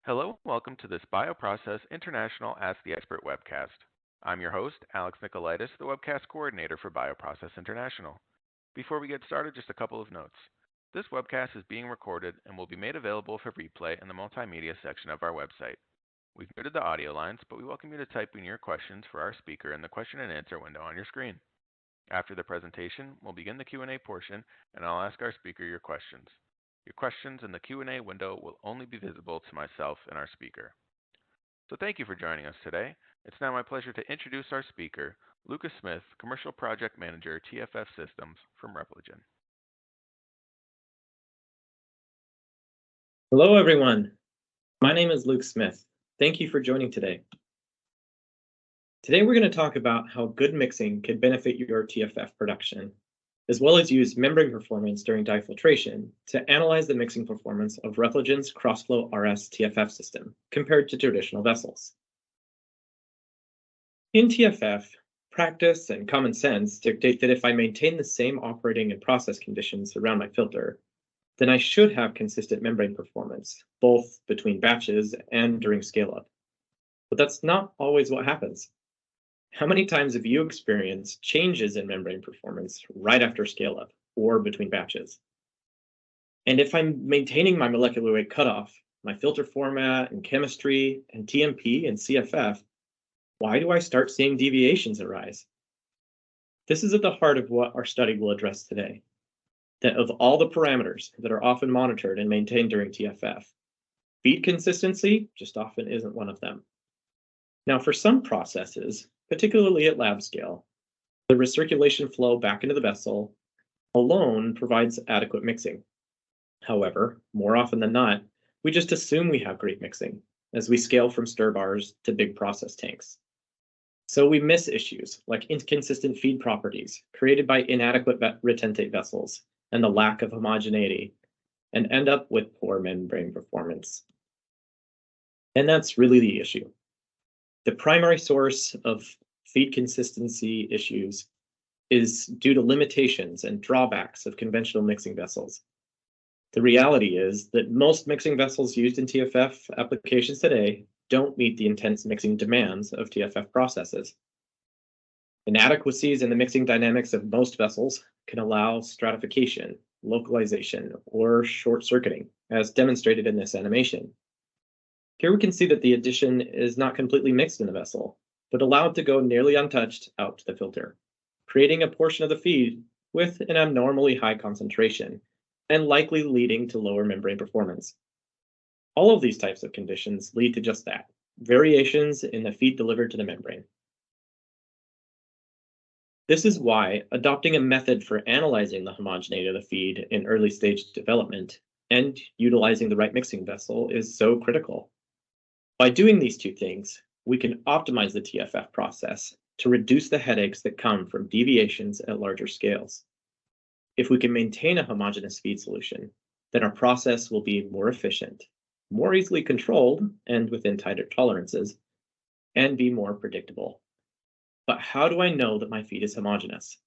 Hello, welcome to this Bioprocess International Ask the Expert webcast. I'm your host, Alex Nicolaitis, the webcast coordinator for Bioprocess International. Before we get started, just a couple of notes. This webcast is being recorded and will be made available for replay in the multimedia section of our website. We've muted the audio lines, but we welcome you to type in your questions for our speaker in the question and answer window on your screen. After the presentation, we'll begin the Q&A portion, and I'll ask our speaker your questions. Your questions in the Q&A window will only be visible to myself and our speaker. So thank you for joining us today. It's now my pleasure to introduce our speaker, Lucas Smith, Commercial Project Manager, TFF Systems from Repligen. Hello, everyone. My name is Luke Smith. Thank you for joining today. Today, we're going to talk about how good mixing can benefit your TFF production, as well as use membrane performance during difiltration to analyze the mixing performance of Repligen's CrossFlow RS TFF system compared to traditional vessels. In TFF, practice and common sense dictate that if I maintain the same operating and process conditions around my filter, then I should have consistent membrane performance, both between batches and during scale-up. But that's not always what happens. How many times have you experienced changes in membrane performance right after scale-up or between batches? And if I'm maintaining my molecular weight cutoff, my filter format and chemistry and TMP and CFF, why do I start seeing deviations arise? This is at the heart of what our study will address today. That of all the parameters that are often monitored and maintained during TFF, feed consistency just often isn't one of them. Now, for some processes, particularly at lab scale, the recirculation flow back into the vessel alone provides adequate mixing. However, more often than not, we just assume we have great mixing as we scale from stir bars to big process tanks. So we miss issues like inconsistent feed properties created by inadequate retentate vessels and the lack of homogeneity, and end up with poor membrane performance. And that's really the issue. The primary source of feed consistency issues is due to limitations and drawbacks of conventional mixing vessels. The reality is that most mixing vessels used in TFF applications today don't meet the intense mixing demands of TFF processes. Inadequacies in the mixing dynamics of most vessels can allow stratification, localization, or short-circuiting, as demonstrated in this animation. Here we can see that the addition is not completely mixed in the vessel, but allowed to go nearly untouched out to the filter, creating a portion of the feed with an abnormally high concentration, and likely leading to lower membrane performance. All of these types of conditions lead to just that, variations in the feed delivered to the membrane. This is why adopting a method for analyzing the homogeneity of the feed in early stage development and utilizing the right mixing vessel is so critical. By doing these two things, we can optimize the TFF process to reduce the headaches that come from deviations at larger scales. If we can maintain a homogeneous feed solution, then our process will be more efficient, more easily controlled and within tighter tolerances, and be more predictable. But how do I know that my feed is homogeneous?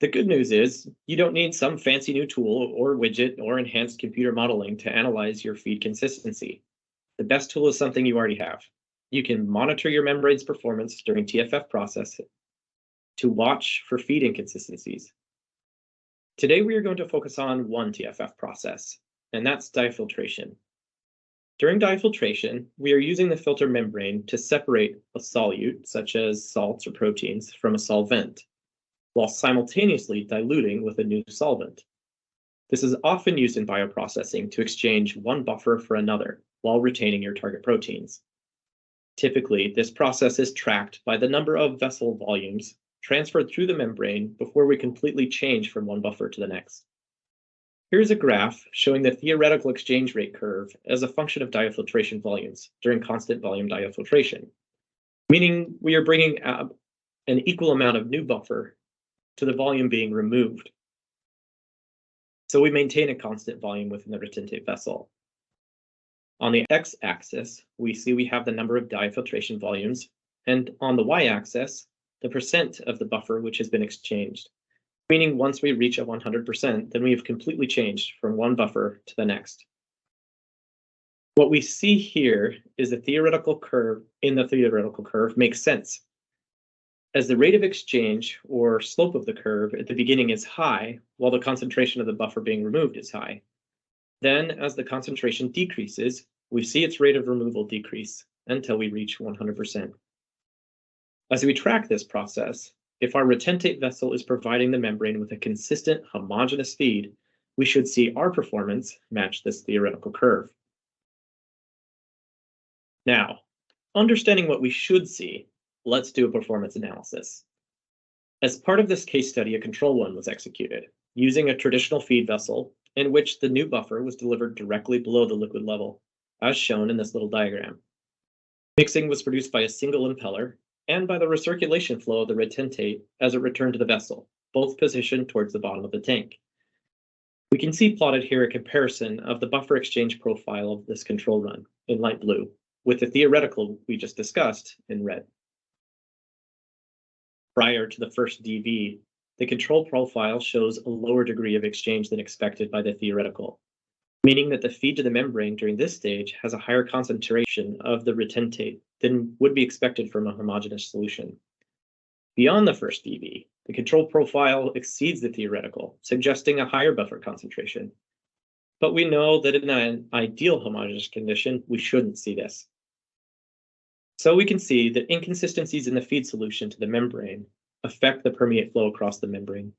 The good news is you don't need some fancy new tool or widget or enhanced computer modeling to analyze your feed consistency. The best tool is something you already have. You can monitor your membrane's performance during TFF process to watch for feed inconsistencies. Today, we are going to focus on one TFF process, and that's difiltration. During difiltration, we are using the filter membrane to separate a solute, such as salts or proteins, from a solvent, while simultaneously diluting with a new solvent. This is often used in bioprocessing to exchange one buffer for another while retaining your target proteins. Typically, this process is tracked by the number of vessel volumes transferred through the membrane before we completely change from one buffer to the next. Here's a graph showing the theoretical exchange rate curve as a function of diafiltration volumes during constant volume diafiltration, meaning we are bringing up an equal amount of new buffer to the volume being removed. So we maintain a constant volume within the retentate vessel. On the x-axis, we see we have the number of diafiltration volumes, and on the y-axis, the percent of the buffer which has been exchanged. Meaning once we reach a 100%, then we have completely changed from one buffer to the next. What we see here is the theoretical curve makes sense. As the rate of exchange or slope of the curve at the beginning is high, while the concentration of the buffer being removed is high. Then, as the concentration decreases, we see its rate of removal decrease until we reach 100%. As we track this process, if our retentate vessel is providing the membrane with a consistent homogeneous feed, we should see our performance match this theoretical curve. Now, understanding what we should see, let's do a performance analysis. As part of this case study, a control run was executed, using a traditional feed vessel in which the new buffer was delivered directly below the liquid level, as shown in this little diagram. Mixing was produced by a single impeller and by the recirculation flow of the retentate as it returned to the vessel, both positioned towards the bottom of the tank. We can see plotted here a comparison of the buffer exchange profile of this control run in light blue, with the theoretical we just discussed in red. Prior to the first DV, the control profile shows a lower degree of exchange than expected by the theoretical, meaning that the feed to the membrane during this stage has a higher concentration of the retentate than would be expected from a homogeneous solution. Beyond the first DV, the control profile exceeds the theoretical, suggesting a higher buffer concentration. But we know that in an ideal homogeneous condition, we shouldn't see this. So we can see that inconsistencies in the feed solution to the membrane affect the permeate flow across the membrane.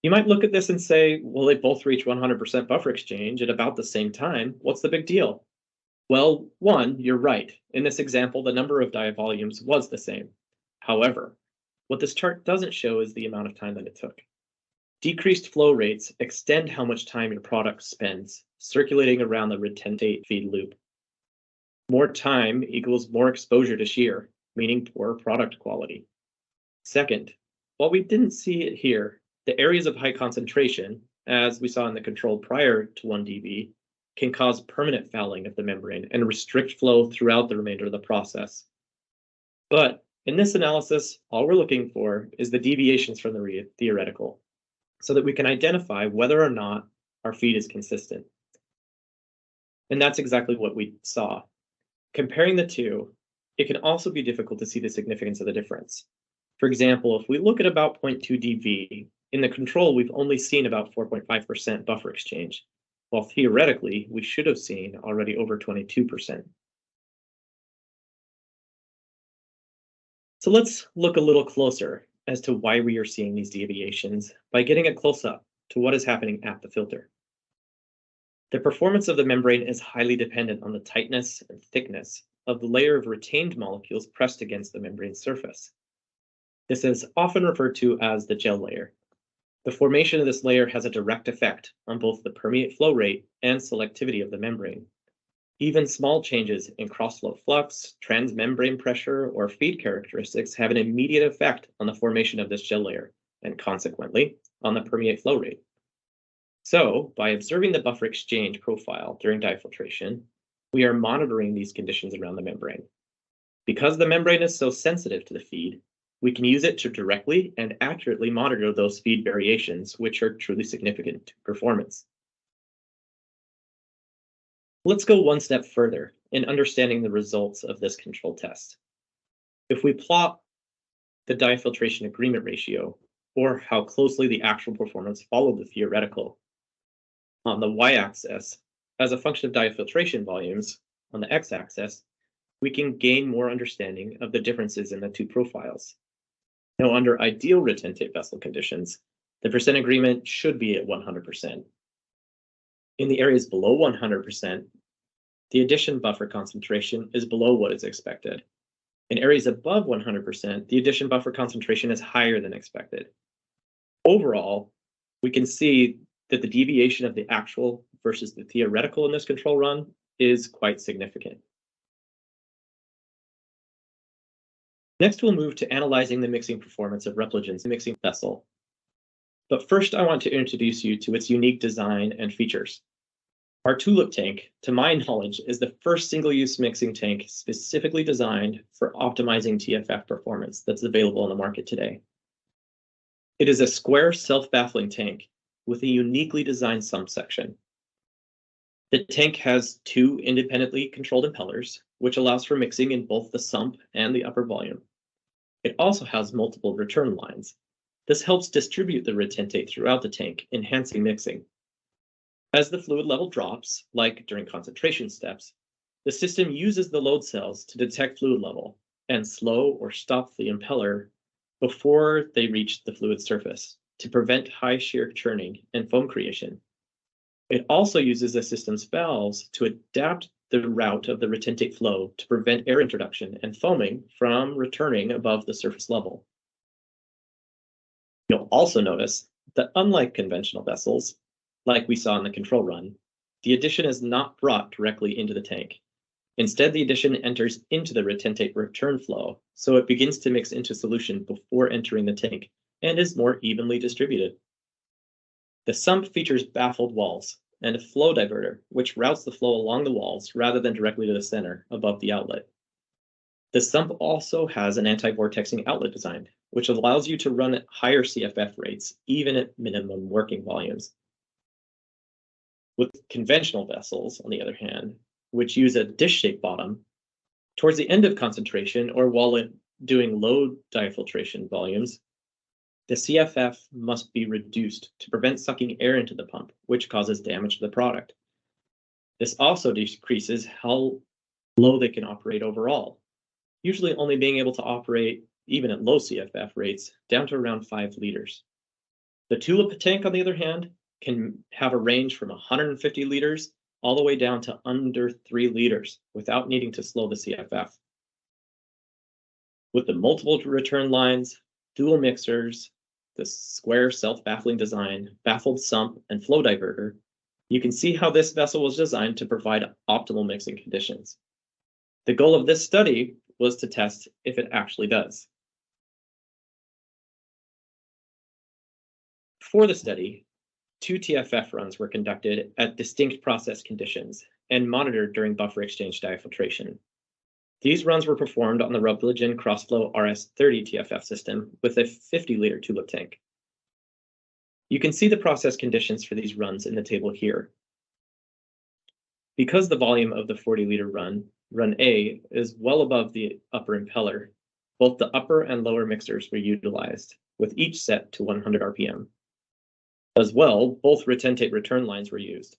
You might look at this and say, well, they both reach 100% buffer exchange at about the same time. What's the big deal? Well, one, you're right. In this example, the number of dye volumes was the same. However, what this chart doesn't show is the amount of time that it took. Decreased flow rates extend how much time your product spends circulating around the retentate feed loop. More time equals more exposure to shear, meaning poorer product quality. Second, while we didn't see it here, the areas of high concentration, as we saw in the control prior to 1 dB, can cause permanent fouling of the membrane and restrict flow throughout the remainder of the process. But in this analysis, all we're looking for is the deviations from the theoretical, so that we can identify whether or not our feed is consistent. And that's exactly what we saw. Comparing the two, it can also be difficult to see the significance of the difference. For example, if we look at about 0.2 dV, in the control, we've only seen about 4.5% buffer exchange, while theoretically, we should have seen already over 22%. So let's look a little closer as to why we are seeing these deviations by getting a close-up to what is happening at the filter. The performance of the membrane is highly dependent on the tightness and thickness of the layer of retained molecules pressed against the membrane surface. This is often referred to as the gel layer. The formation of this layer has a direct effect on both the permeate flow rate and selectivity of the membrane. Even small changes in cross-flow flux, transmembrane pressure, or feed characteristics have an immediate effect on the formation of this gel layer, and consequently, on the permeate flow rate. So, by observing the buffer exchange profile during dye filtration, we are monitoring these conditions around the membrane. Because the membrane is so sensitive to the feed, we can use it to directly and accurately monitor those feed variations, which are truly significant to performance. Let's go one step further in understanding the results of this control test. If we plot the dye filtration agreement ratio, or how closely the actual performance followed the theoretical, on the y-axis, as a function of dye filtration volumes, on the x-axis, we can gain more understanding of the differences in the two profiles. Now, under ideal retentate vessel conditions, the percent agreement should be at 100%. In the areas below 100%, the addition buffer concentration is below what is expected. In areas above 100%, the addition buffer concentration is higher than expected. Overall, we can see that the deviation of the actual versus the theoretical in this control run is quite significant. Next, we'll move to analyzing the mixing performance of Repligen's mixing vessel. But first, I want to introduce you to its unique design and features. Our Tulip tank, to my knowledge, is the first single-use mixing tank specifically designed for optimizing TFF performance that's available on the market today. It is a square self-baffling tank with a uniquely designed sump section. The tank has two independently controlled impellers, which allows for mixing in both the sump and the upper volume. It also has multiple return lines. This helps distribute the retentate throughout the tank, enhancing mixing. As the fluid level drops, like during concentration steps, the system uses the load cells to detect fluid level and slow or stop the impeller before they reach the fluid surface to prevent high shear churning and foam creation. It also uses the system's valves to adapt the route of the retentate flow to prevent air introduction and foaming from returning above the surface level. You'll also notice that unlike conventional vessels, like we saw in the control run, the addition is not brought directly into the tank. Instead, the addition enters into the retentate return flow, so it begins to mix into solution before entering the tank and is more evenly distributed. The sump features baffled walls and a flow diverter, which routes the flow along the walls rather than directly to the center above the outlet. The sump also has an anti-vortexing outlet design, which allows you to run at higher CFF rates, even at minimum working volumes. With conventional vessels, on the other hand, which use a dish-shaped bottom, towards the end of concentration or while doing low diafiltration volumes, the CFF must be reduced to prevent sucking air into the pump, which causes damage to the product. This also decreases how low they can operate overall, usually only being able to operate, even at low CFF rates, down to around 5 liters. The Tulip tank, on the other hand, can have a range from 150 liters all the way down to under 3 liters without needing to slow the CFF. With the multiple return lines, dual mixers, the square self-baffling design, baffled sump, and flow diverter, you can see how this vessel was designed to provide optimal mixing conditions. The goal of this study was to test if it actually does. For the study, 2 TFF runs were conducted at distinct process conditions and monitored during buffer exchange diafiltration. These runs were performed on the Rubligen Crossflow RS30 TFF system with a 50-liter Tulip tank. You can see the process conditions for these runs in the table here. Because the volume of the 40-liter run, run A, is well above the upper impeller, both the upper and lower mixers were utilized, with each set to 100 RPM. As well, both retentate return lines were used.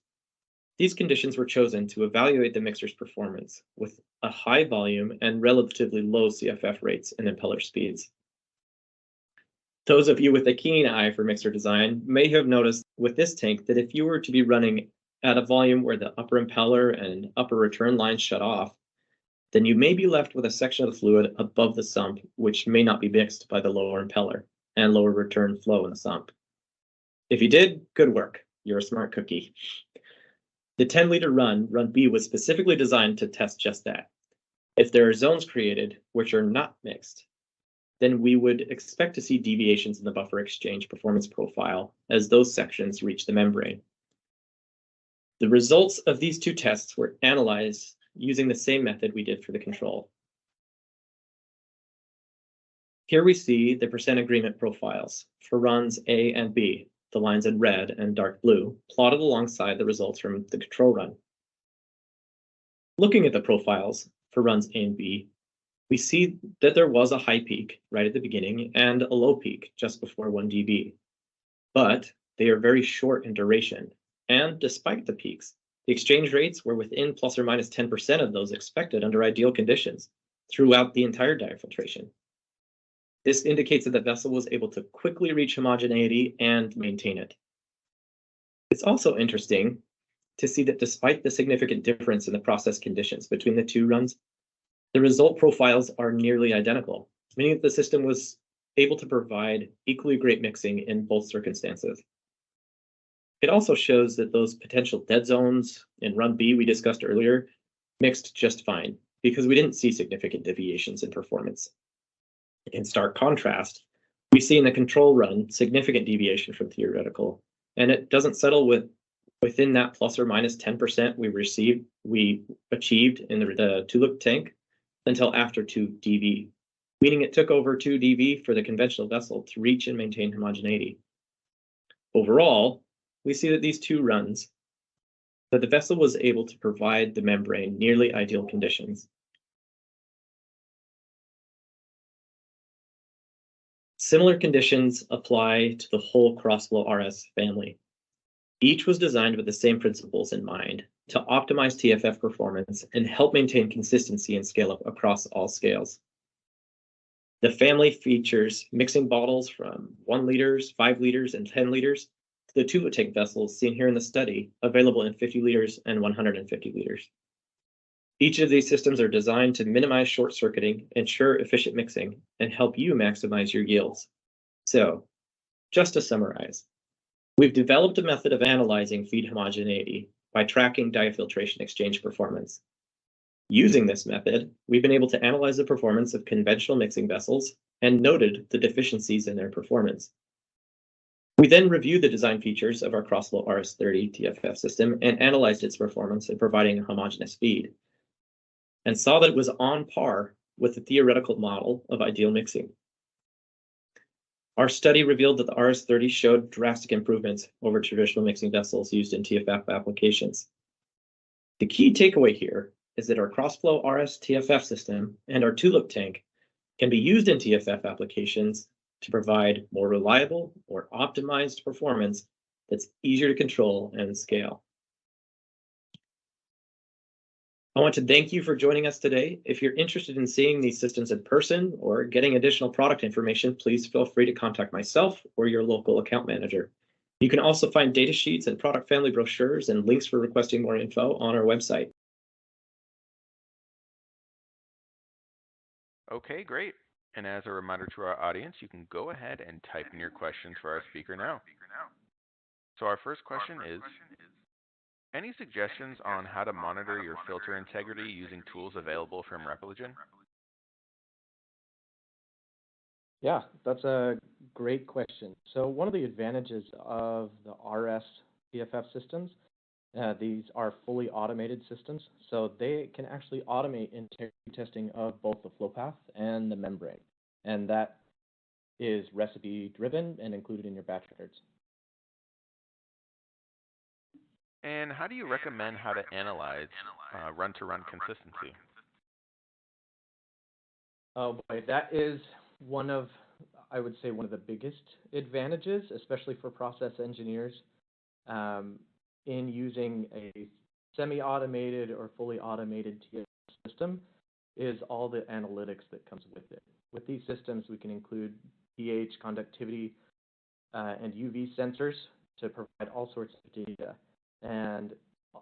These conditions were chosen to evaluate the mixer's performance with a high volume and relatively low CFF rates and impeller speeds. Those of you with a keen eye for mixer design may have noticed with this tank that if you were to be running at a volume where the upper impeller and upper return lines shut off, then you may be left with a section of the fluid above the sump which may not be mixed by the lower impeller and lower return flow in the sump. If you did, good work. You're a smart cookie. The 10-liter run B, was specifically designed to test just that. If there are zones created which are not mixed, then we would expect to see deviations in the buffer exchange performance profile as those sections reach the membrane. The results of these 2 tests were analyzed using the same method we did for the control. Here we see the percent agreement profiles for runs A and B, the lines in red and dark blue, plotted alongside the results from the control run. Looking at the profiles for runs A and B, we see that there was a high peak right at the beginning and a low peak just before 1 dB. But they are very short in duration, and despite the peaks, the exchange rates were within plus or minus 10% of those expected under ideal conditions throughout the entire diafiltration. This indicates that the vessel was able to quickly reach homogeneity and maintain it. It's also interesting to see that despite the significant difference in the process conditions between the 2 runs, the result profiles are nearly identical, meaning that the system was able to provide equally great mixing in both circumstances. It also shows that those potential dead zones in run B we discussed earlier mixed just fine, because we didn't see significant deviations in performance. In stark contrast, we see in the control run significant deviation from theoretical, and it doesn't settle within that plus or minus 10% we achieved in the Tulip tank until after 2 dV, meaning it took over 2 dV for the conventional vessel to reach and maintain homogeneity. Overall, we see that these 2 runs that the vessel was able to provide the membrane nearly ideal conditions. Similar conditions apply to the whole crossflow RS family. Each was designed with the same principles in mind to optimize TFF performance and help maintain consistency and scale up across all scales. The family features mixing bottles from 1 liters, 5 liters, and 10 liters to the Tulip tank vessels seen here in the study, available in 50 liters and 150 liters. Each of these systems are designed to minimize short circuiting, ensure efficient mixing, and help you maximize your yields. So, just to summarize, we've developed a method of analyzing feed homogeneity by tracking diafiltration exchange performance. Using this method, we've been able to analyze the performance of conventional mixing vessels and noted the deficiencies in their performance. We then reviewed the design features of our Crossflow RS30 TFF system and analyzed its performance in providing a homogeneous feed, and saw that it was on par with the theoretical model of ideal mixing. Our study revealed that the RS30 showed drastic improvements over traditional mixing vessels used in TFF applications. The key takeaway here is that our Crossflow RS TFF system and our Tulip tank can be used in TFF applications to provide more reliable or optimized performance that's easier to control and scale. I want to thank you for joining us today. If you're interested in seeing these systems in person or getting additional product information, please feel free to contact myself or your local account manager. You can also find data sheets and product family brochures and links for requesting more info on our website. Okay, great. And as a reminder to our audience, you can go ahead and type in your questions for our speaker now. So our first question is, any suggestions on how to monitor your filter integrity using tools available from Repligen? Yeah, that's a great question. So one of the advantages of the RS TFF systems, these are fully automated systems, so they can actually automate integrity testing of both the flow path and the membrane. And that is recipe driven and included in your batch records. And how do you recommend how to analyze run-to-run consistency? Oh boy, that is one of, I would say, one of the biggest advantages, especially for process engineers, in using a semi-automated or fully automated TFF system, is all the analytics that comes with it. With these systems, we can include pH, conductivity, and UV sensors to provide all sorts of data. And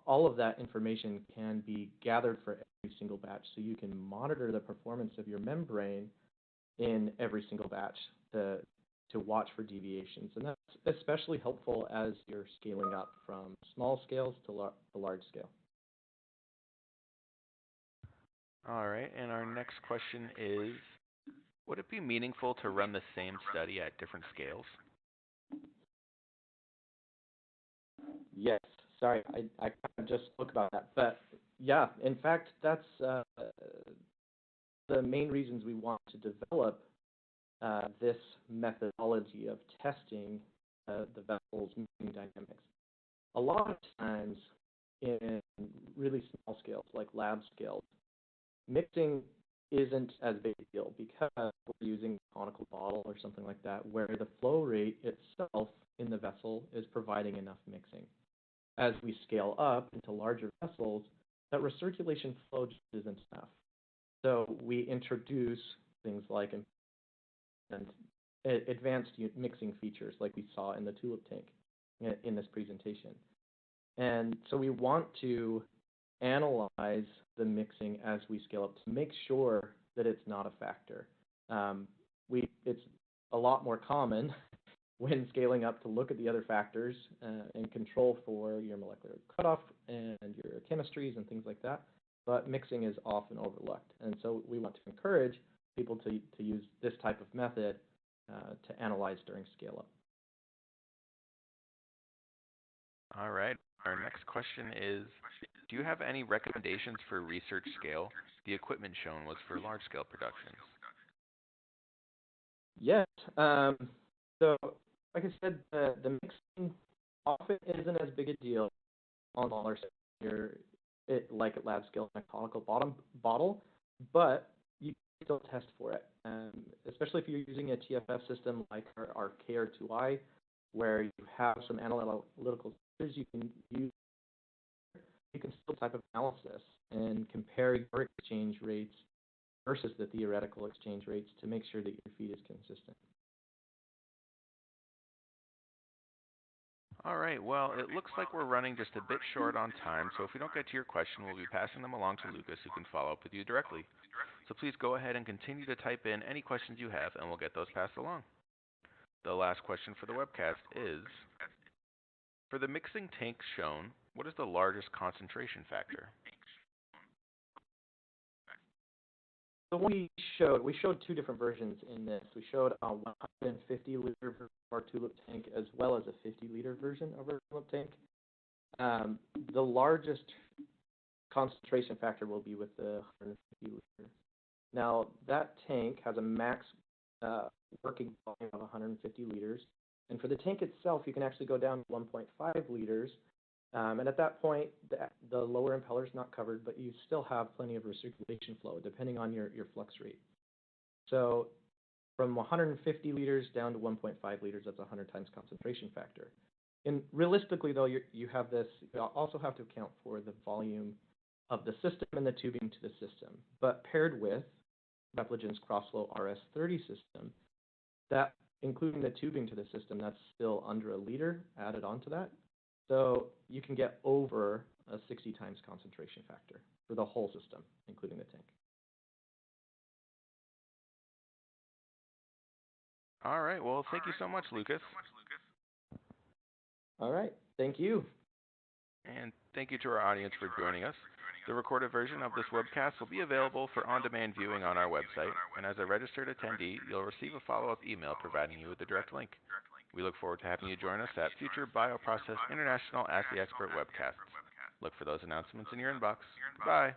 all of that information can be gathered for every single batch, so you can monitor the performance of your membrane in every single batch to watch for deviations. And that's especially helpful as you're scaling up from small scales to the large scale. All right, and our next question is, would it be meaningful to run the same study at different scales? Yes, sorry, I kind of just spoke about that. But yeah, in fact, that's the main reasons we want to develop this methodology of testing the vessel's moving dynamics. A lot of times in really small scales, like lab scales, mixing isn't as big a deal because we're using a conical bottle or something like that, where the flow rate itself in the vessel is providing enough mixing. As we scale up into larger vessels, that recirculation flow just isn't enough. So we introduce things like advanced mixing features like we saw in the Tulip tank in this presentation. And so we want to analyze the mixing as we scale up to make sure that it's not a factor. It's a lot more common when scaling up to look at the other factors and control for your molecular cutoff and your chemistries and things like that. But mixing is often overlooked. And so we want to encourage people to use this type of method to analyze during scale up. All right. Our next question is, do you have any recommendations for research scale? The equipment shown was for large-scale productions. Yes. So, like I said, the mixing often isn't as big a deal on smaller scales. it like at lab scale in a conical bottle, but you can still test for it. Especially if you're using a TFF system like our KR2I, where you have some analytical features, you can still type of analysis and compare your exchange rates versus the theoretical exchange rates to make sure that your feed is consistent. All right, well, it looks like we're running just a bit short on time, so if we don't get to your question, we'll be passing them along to Lucas, who can follow up with you directly. So please go ahead and continue to type in any questions you have, and we'll get those passed along. The last question for the webcast is, for the mixing tanks shown, what is the largest concentration factor? So we showed two different versions in this. We showed a 150 liter version of our Tulip tank as well as a 50 liter version of our Tulip tank. The largest concentration factor will be with the 150 liter. Now that tank has a max working volume of 150 liters, and for the tank itself, you can actually go down to 1.5 liters. And at that point, the lower impeller is not covered, but you still have plenty of recirculation flow, depending on your flux rate. So from 150 liters down to 1.5 liters, that's 100 times concentration factor. And realistically, though, you have this. You also have to account for the volume of the system and the tubing to the system. But paired with Repligen's Crossflow RS30 system, that including the tubing to the system, that's still under a liter added onto that. So you can get over a 60 times concentration factor for the whole system, including the tank. All right, well, thank you so much, Lucas. All right, thank you. And thank you to our audience for joining us. The recorded version of this webcast will be available for on-demand viewing on our website, and as a registered attendee, you'll receive a follow-up email providing you with a direct link. We look forward to having you join us at future Bioprocess International Ask the Expert webcasts. Look for those announcements in your inbox. Goodbye.